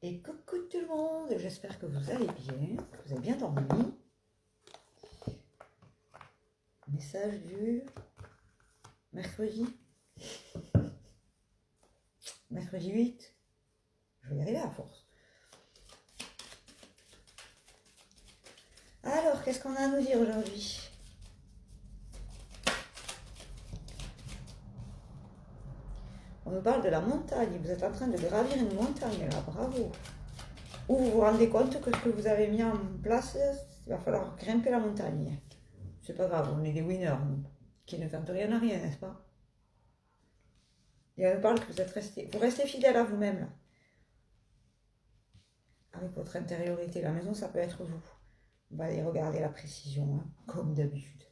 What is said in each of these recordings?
Et coucou tout le monde, j'espère que vous allez bien, que vous avez bien dormi. Message du mercredi 8. Je vais y arriver à force. Alors, qu'est-ce qu'on a à nous dire aujourd'hui? On nous parle de la montagne. Vous êtes en train de gravir une montagne là, bravo. Ou vous vous rendez compte que ce que vous avez mis en place, il va falloir grimper la montagne. C'est pas grave, on est des winners, nous, qui ne tentent rien à rien, n'est-ce pas? Et on nous parle que vous restez fidèle à vous-même là. Avec votre intériorité. La maison, ça peut être vous. On va aller regarder la précision, hein, comme d'habitude.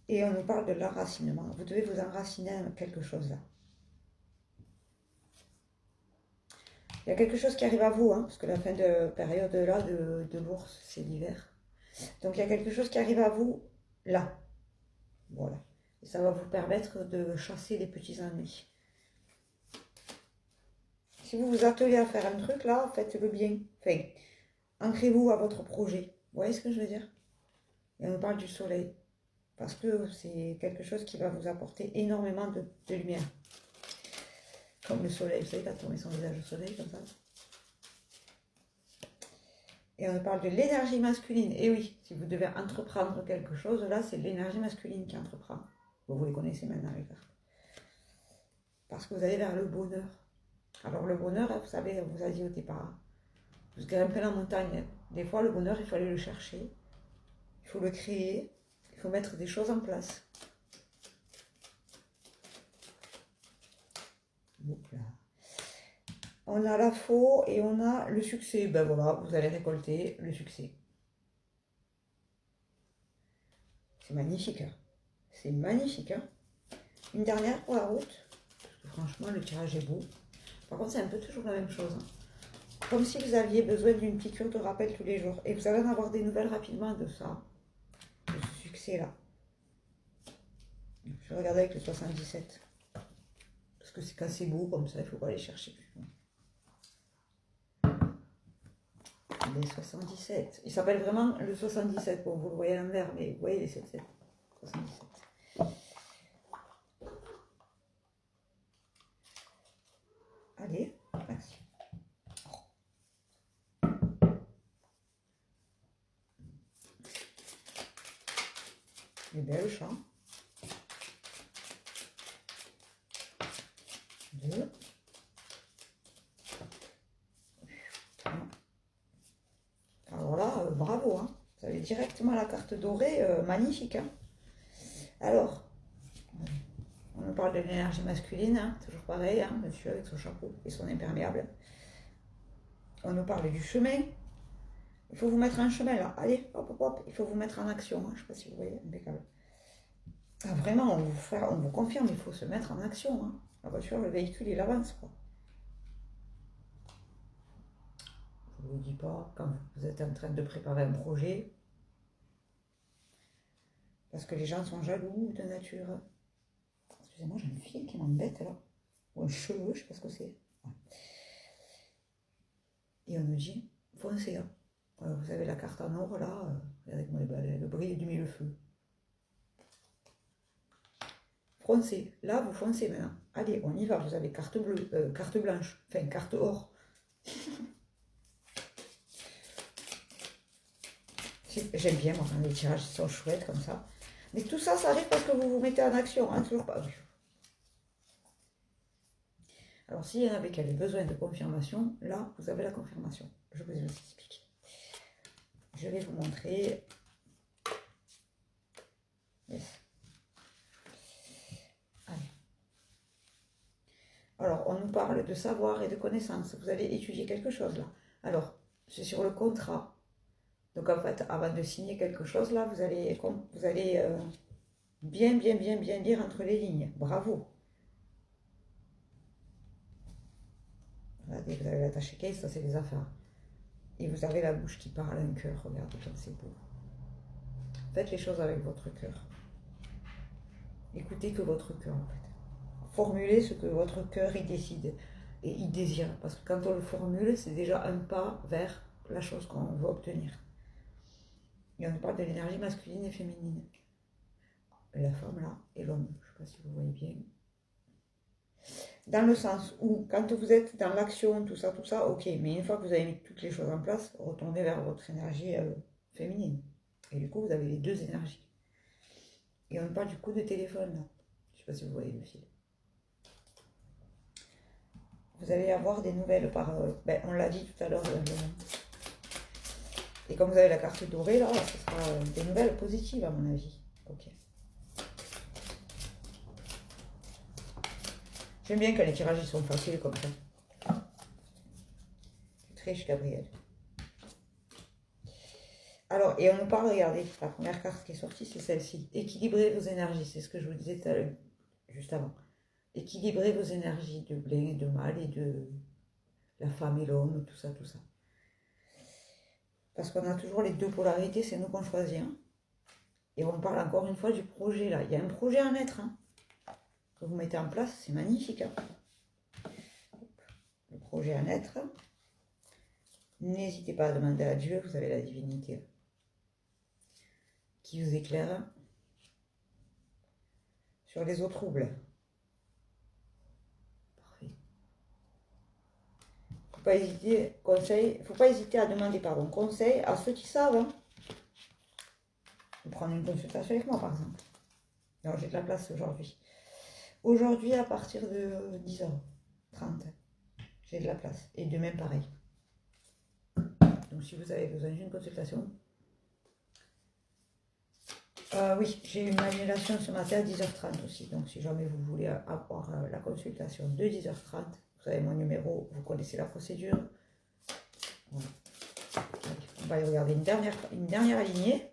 Et on nous parle de l'enracinement. Vous devez vous enraciner à quelque chose là. Il y a quelque chose qui arrive à vous, hein, parce que la fin de période là de l'ours, c'est l'hiver. Donc il y a quelque chose qui arrive à vous là. Voilà. Et ça va vous permettre de chasser les petits ennuis. Si vous vous attelez à faire un truc là, faites-le bien. Enfin, ancrez-vous à votre projet. Vous voyez ce que je veux dire? Et on nous parle du soleil. Parce que c'est quelque chose qui va vous apporter énormément de lumière. Comme le soleil, vous savez, quand on met son visage au soleil, comme ça. Et on nous parle de l'énergie masculine. Et oui, si vous devez entreprendre quelque chose, là, c'est l'énergie masculine qui entreprend. Vous les connaissez maintenant, les cartes. Parce que vous allez vers le bonheur. Alors, le bonheur, vous savez, on vous a dit au départ, vous grimpez la montagne. Des fois, le bonheur, il faut aller le chercher. Il faut le créer. Il faut mettre des choses en place. On a la faux et on a le succès. Ben voilà, vous allez récolter le succès. C'est magnifique. Hein, c'est magnifique. Hein, une dernière pour la route. Parce que franchement, le tirage est beau. Par contre, c'est un peu toujours la même chose. Hein. Comme si vous aviez besoin d'une piqûre de rappel tous les jours. Et vous allez en avoir des nouvelles rapidement de ça. De ce succès-là. Je vais regarder avec le 77. Parce que c'est quand c'est beau comme ça, il ne faut pas aller chercher plus loin. Les 77. Il s'appelle vraiment le 77. Bon, vous le voyez à l'envers, mais vous voyez les 77. 77. Allez, merci. Les belles chants. 2. Alors là, bravo, hein. Vous avez directement la carte dorée, magnifique. Hein. Alors, on nous parle de l'énergie masculine, hein, toujours pareil, hein, monsieur avec son chapeau et son imperméable. On nous parle du chemin. Il faut vous mettre en chemin là. Allez, hop, hop, hop. Il faut vous mettre en action. Hein. Je ne sais pas si vous voyez, impeccable. Ah, vraiment, on vous confirme, il faut se mettre en action. Hein. La voiture, le véhicule, il avance. Quoi. Je ne vous dis pas quand vous êtes en train de préparer un projet. Parce que les gens sont jaloux de nature. Excusez-moi, j'ai une fille qui m'embête là. Ou un cheveu, je ne sais pas ce que c'est. Ouais. Et on nous dit, foncez. Hein. Vous avez la carte en or là, avec le brille du mille-feu. Foncez. Là, vous foncez maintenant. Allez, on y va. Vous avez carte bleue, carte blanche, enfin carte or. J'aime bien, moi, quand les tirages sont chouettes comme ça. Mais tout ça, ça arrive parce que vous vous mettez en action, hein, toujours pas. Alors, s'il y en avait qui avaient besoin de confirmation, là, vous avez la confirmation. Je vous explique. Je vais vous montrer. Yes. Allez. Alors, on nous parle de savoir et de connaissance. Vous allez étudier quelque chose là. Alors, c'est sur le contrat. Donc, en fait, avant de signer quelque chose là, vous allez bien lire entre les lignes. Bravo. Regardez, vous avez l'attaché case, ça c'est les affaires. Et vous avez la bouche qui parle, un cœur. Regardez comme c'est beau. Faites les choses avec votre cœur. Écoutez que votre cœur, en fait. Formulez ce que votre cœur y décide et y désire. Parce que quand on le formule, c'est déjà un pas vers la chose qu'on veut obtenir. Et on parle de l'énergie masculine et féminine. La femme là et l'homme. Je ne sais pas si vous voyez bien. Dans le sens où, quand vous êtes dans l'action, tout ça, ok. Mais une fois que vous avez mis toutes les choses en place, retournez vers votre énergie féminine. Et du coup, vous avez les deux énergies. Et on parle du coup de téléphone là. Je ne sais pas si vous voyez le fil. Vous allez avoir des nouvelles par... on l'a dit tout à l'heure. Et comme vous avez la carte dorée là, ce sera des nouvelles positives à mon avis. Ok. J'aime bien quand les tirages ils sont faciles comme ça. Tu triches, Gabriel. Alors, et on nous parle, regardez, la première carte qui est sortie, c'est celle-ci. Équilibrez vos énergies, c'est ce que je vous disais juste avant. Équilibrez vos énergies de bien et de mal et de la femme et l'homme, tout ça, tout ça. Parce qu'on a toujours les deux polarités, c'est nous qu'on choisit. Hein. Et on parle encore une fois du projet là. Il y a un projet à mettre. Hein. Que vous mettez en place, c'est magnifique. Hein. Le projet à naître. N'hésitez pas à demander à Dieu, vous avez la divinité qui vous éclaire sur les eaux troubles. Parfait. Faut pas hésiter à demander conseil à ceux qui savent. Hein. Vous prendre une consultation avec moi par exemple. Alors j'ai de la place aujourd'hui. Aujourd'hui à partir de 10h30, j'ai de la place. Et demain pareil. Donc si vous avez besoin d'une consultation. Oui, j'ai une annulation ce matin à 10h30 aussi. Donc si jamais vous voulez avoir la consultation de 10h30, vous avez mon numéro, vous connaissez la procédure. Voilà. On va y regarder une dernière lignée.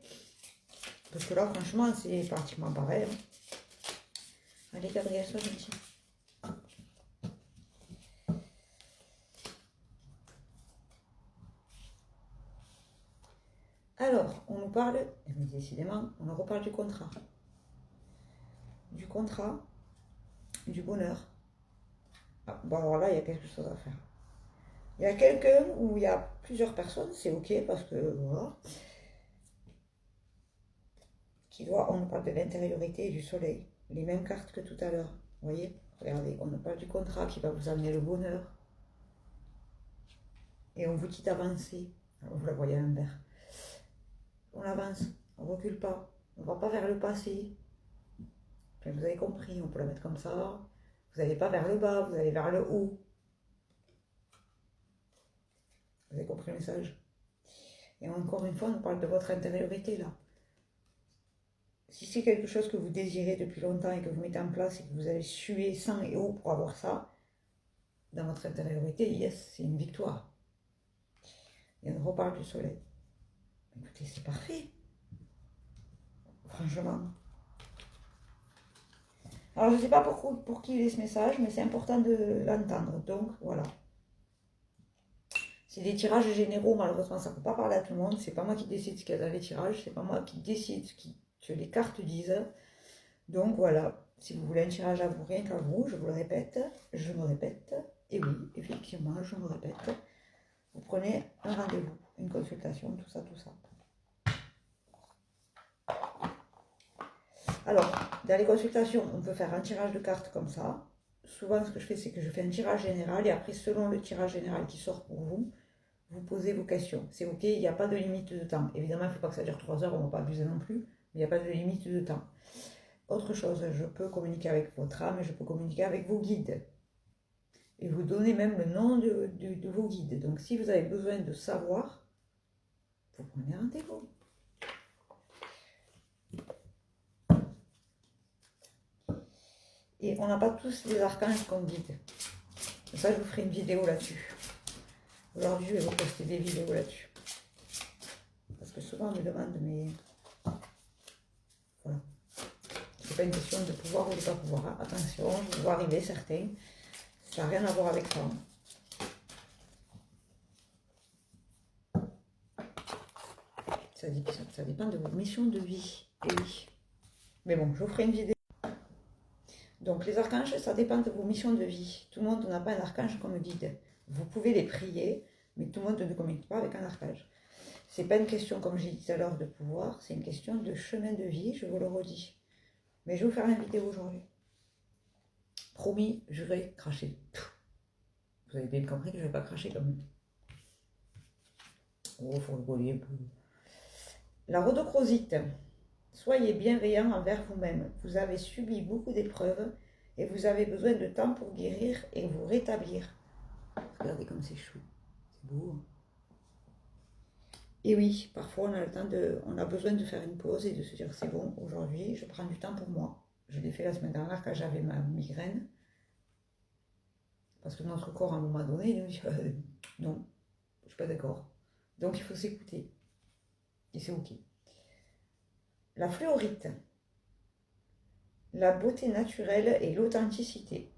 Parce que là, franchement, c'est pratiquement pareil. Hein. Allez, Gabriel, sois gentil. Alors, on nous parle, décidément, on nous reparle du contrat. Du contrat, du bonheur. Ah, bon, alors là, il y a quelque chose à faire. Il y a quelqu'un où il y a plusieurs personnes, c'est ok, parce que, voilà. On nous parle de l'intériorité et du soleil. Les mêmes cartes que tout à l'heure. Vous voyez? Regardez, on nous parle du contrat qui va vous amener le bonheur. Et on vous dit d'avancer. Alors, vous la voyez à l'envers. On avance, on ne recule pas, on ne va pas vers le passé. Enfin, vous avez compris, on peut la mettre comme ça. Vous n'allez pas vers le bas, vous allez vers le haut. Vous avez compris le message? Et encore une fois, on parle de votre intériorité là. Si c'est quelque chose que vous désirez depuis longtemps et que vous mettez en place et que vous allez suer sang et eau pour avoir ça, dans votre intériorité, yes, c'est une victoire. Et on reparle du soleil. Écoutez, c'est parfait. Franchement. Alors, je ne sais pas pour qui il est ce message, mais c'est important de l'entendre. Donc, voilà. C'est des tirages généraux, malheureusement, ça ne peut pas parler à tout le monde. C'est pas moi qui décide ce qu'il y a dans les tirages. C'est pas moi qui décide ce que les cartes disent. Donc, voilà. Si vous voulez un tirage à vous, rien qu'à vous, je vous le répète. Je me répète. Et oui, effectivement, je me répète. Vous prenez un rendez-vous, une consultation, tout ça, tout ça. Alors, dans les consultations, on peut faire un tirage de cartes comme ça. Souvent, ce que je fais, c'est que je fais un tirage général et après, selon le tirage général qui sort pour vous, vous posez vos questions. C'est ok, il n'y a pas de limite de temps. Évidemment, il ne faut pas que ça dure 3 heures, on ne va pas abuser non plus, mais il n'y a pas de limite de temps. Autre chose, je peux communiquer avec votre âme, je peux communiquer avec vos guides. Et vous donner même le nom de vos guides. Donc, si vous avez besoin de savoir, vous prenez rendez-vous. Et on n'a pas tous les archanges comme guide. Ça, je vous ferai une vidéo là-dessus. Aujourd'hui, je vais vous poster des vidéos là-dessus. Parce que souvent, on me demande, mais... Voilà. C'est pas une question de pouvoir ou de pas pouvoir. Hein. Attention, je vois arriver certains. Ça n'a rien à voir avec ça. Ça dépend de vos missions de vie. Et oui. Mais bon, je vous ferai une vidéo. Donc les archanges, ça dépend de vos missions de vie. Tout le monde n'a pas un archange comme guide. Vous pouvez les prier, mais tout le monde ne communique pas avec un archange. C'est pas une question, comme j'ai dit tout à l'heure, de pouvoir, c'est une question de chemin de vie, je vous le redis. Mais je vais vous faire une vidéo aujourd'hui. Promis, je vais cracher. Vous avez bien compris que je ne vais pas cracher quand même. Oh, faut rigoler un peu. La rhodochrosite. Soyez bienveillant envers vous-même. Vous avez subi beaucoup d'épreuves et vous avez besoin de temps pour guérir et vous rétablir. Regardez comme c'est chou. C'est beau. Hein. Et oui, parfois on a besoin de faire une pause et de se dire c'est bon, aujourd'hui je prends du temps pour moi. Je l'ai fait la semaine dernière quand j'avais ma migraine. Parce que notre corps à un moment donné, il nous dit non, je ne suis pas d'accord. Donc il faut s'écouter. Et c'est ok. La fluorite. La beauté naturelle et l'authenticité.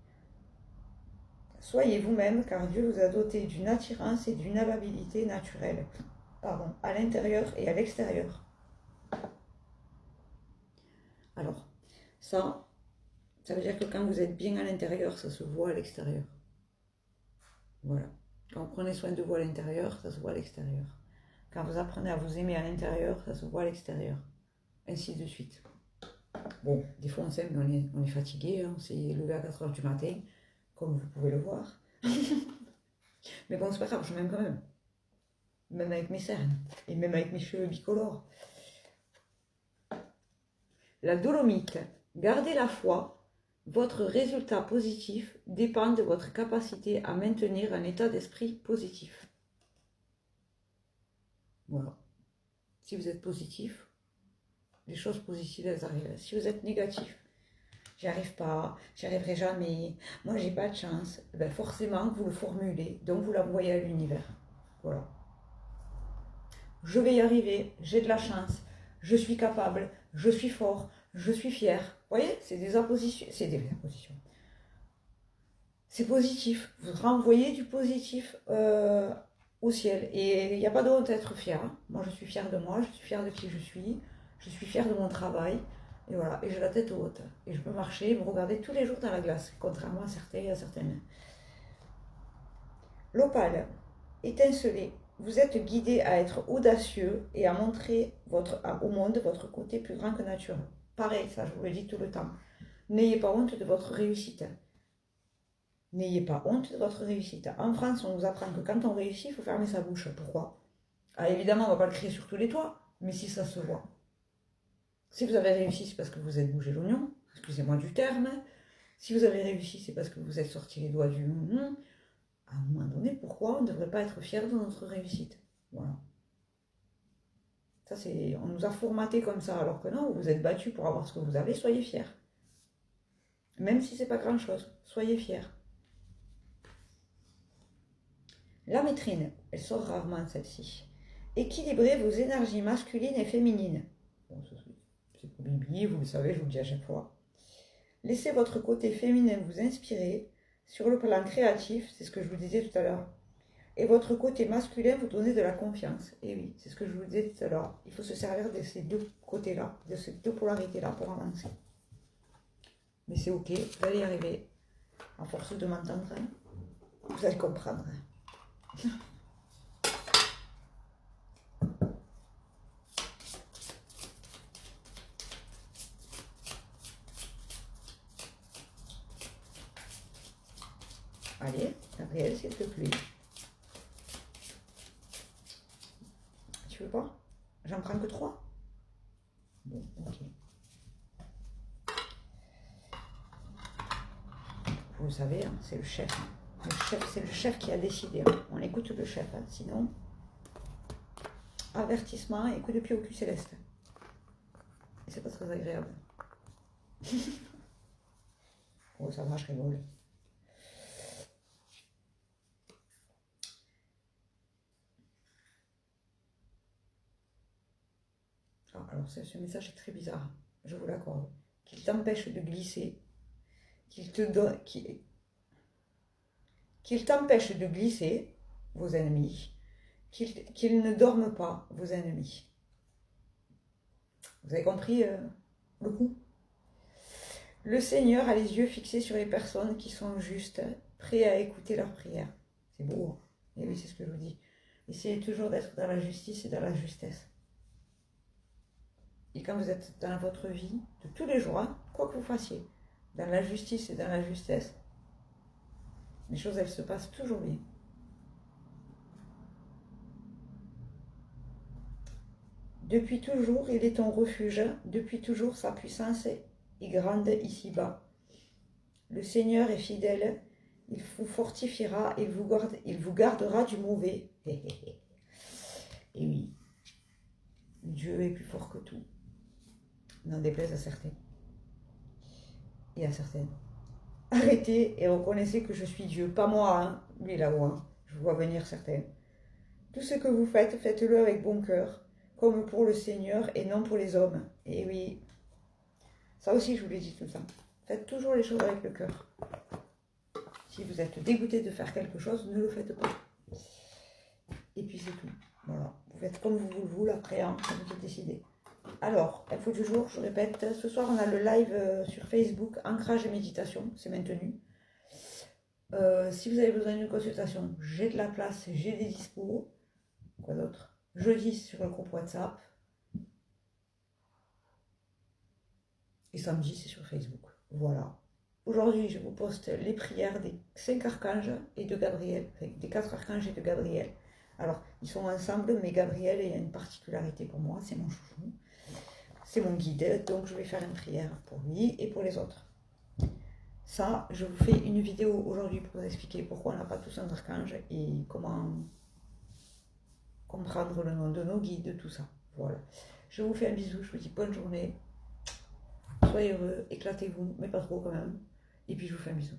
Soyez vous-même car Dieu vous a doté d'une attirance et d'une amabilité naturelle. À l'intérieur et à l'extérieur. Alors, ça veut dire que quand vous êtes bien à l'intérieur, ça se voit à l'extérieur. Voilà. Quand vous prenez soin de vous à l'intérieur, ça se voit à l'extérieur. Quand vous apprenez à vous aimer à l'intérieur, ça se voit à l'extérieur. Ainsi de suite. Bon, des fois on s'aime, mais on est fatigué, hein, on s'est levé à 4h du matin, comme vous pouvez le voir. Mais bon, c'est pas grave, je m'aime quand même. Même avec mes cernes, et même avec mes cheveux bicolores. La dolomite. Gardez la foi. Votre résultat positif dépend de votre capacité à maintenir un état d'esprit positif. Voilà. Si vous êtes positif, les choses positives, elles arrivent. Si vous êtes négatif, j'y arrive pas, j'y arriverai jamais, moi j'ai pas de chance, ben forcément vous le formulez, donc vous l'envoyez à l'univers. Voilà. Je vais y arriver, j'ai de la chance, je suis capable, je suis fort, je suis fier. Vous voyez, c'est des appositions, c'est positif. Vous renvoyez du positif au ciel. Et il n'y a pas de honte à être fier. Hein. Moi, je suis fière de moi, je suis fière de qui je suis fière de mon travail. Et voilà, et j'ai la tête haute. Et je peux marcher, me regarder tous les jours dans la glace, contrairement à certaines. L'opale, étincelé. Vous êtes guidé à être audacieux et à montrer au monde votre côté plus grand que nature. Pareil, ça, je vous le dis tout le temps. N'ayez pas honte de votre réussite. N'ayez pas honte de votre réussite. En France, on nous apprend que quand on réussit, il faut fermer sa bouche. Pourquoi? Ah, évidemment, on ne va pas le crier sur tous les toits, mais si ça se voit. Si vous avez réussi, c'est parce que vous êtes bougé l'oignon, excusez-moi du terme. Si vous avez réussi, c'est parce que vous êtes sorti les doigts du à un moment donné, pourquoi on ne devrait pas être fier de notre réussite? Voilà. Ça, on nous a formaté comme ça, alors que non, vous vous êtes battu pour avoir ce que vous avez, soyez fiers. Même si c'est pas grand-chose, soyez fiers. La métrine, elle sort rarement celle-ci. Équilibrez vos énergies masculines et féminines. Bon, c'est pour Bibi, vous le savez, je vous le dis à chaque fois. Laissez votre côté féminin vous inspirer. Sur le plan créatif, c'est ce que je vous disais tout à l'heure. Et votre côté masculin vous donner de la confiance. Et oui, c'est ce que je vous disais tout à l'heure. Il faut se servir de ces deux côtés-là, de ces deux polarités-là pour avancer. Mais c'est ok, vous allez y arriver. À force de m'entendre, hein, vous allez comprendre. Allez, Gabriel, s'il te plaît. Tu veux pas? J'en prends que 3. Bon, ok. Vous le savez, hein, c'est le chef. C'est le chef qui a décidé. Hein. On écoute le chef, hein, sinon... Avertissement et coup de pied au cul céleste. Et c'est pas très agréable. Oh, ça va, je rigole. Ah, alors, ce message est très bizarre. Je vous l'accorde. Qu'il t'empêche de glisser. Qu'il t'empêche de glisser, vos ennemis. Qu'ils ne dorment pas, vos ennemis. Vous avez compris le coup? Le Seigneur a les yeux fixés sur les personnes qui sont justes, prêts à écouter leurs prières. C'est beau, hein? Et oui, c'est ce que je vous dis. Essayez toujours d'être dans la justice et dans la justesse. Et quand vous êtes dans votre vie de tous les jours, hein, quoi que vous fassiez, dans la justice et dans la justesse, les choses, elles se passent toujours bien. Depuis toujours, il est ton refuge, depuis toujours sa puissance est grande ici-bas. Le Seigneur est fidèle, il vous fortifiera, il vous gardera du mauvais. Et oui, Dieu est plus fort que tout, n'en déplaise à certains et à certaines. Arrêtez et reconnaissez que je suis Dieu, pas moi, hein, lui là-haut, hein. Je vois venir certains. Tout ce que vous faites, faites-le avec bon cœur, comme pour le Seigneur et non pour les hommes. Et oui, ça aussi je vous l'ai dit tout le temps. Faites toujours les choses avec le cœur. Si vous êtes dégoûté de faire quelque chose, ne le faites pas. Et puis c'est tout. Voilà. Vous faites comme vous le voulez après, hein, comme vous avez décidé. Alors, info du jour, je répète, ce soir on a le live sur Facebook, ancrage et méditation, c'est maintenu. Si vous avez besoin d'une consultation, j'ai de la place, j'ai des dispos. Quoi d'autre? Jeudi sur le groupe WhatsApp. Et samedi, c'est sur Facebook. Voilà. Aujourd'hui, je vous poste les prières des 5 archanges et de Gabriel, enfin, des 4 archanges et de Gabriel. Alors, ils sont ensemble, mais Gabriel, il y a une particularité pour moi, c'est mon chouchou. C'est mon guide, donc je vais faire une prière pour lui et pour les autres. Ça, je vous fais une vidéo aujourd'hui pour vous expliquer pourquoi on n'a pas tous un archange et comment comprendre le nom de nos guides, tout ça. Voilà. Je vous fais un bisou, je vous dis bonne journée. Soyez heureux, éclatez-vous, mais pas trop quand même. Et puis je vous fais un bisou.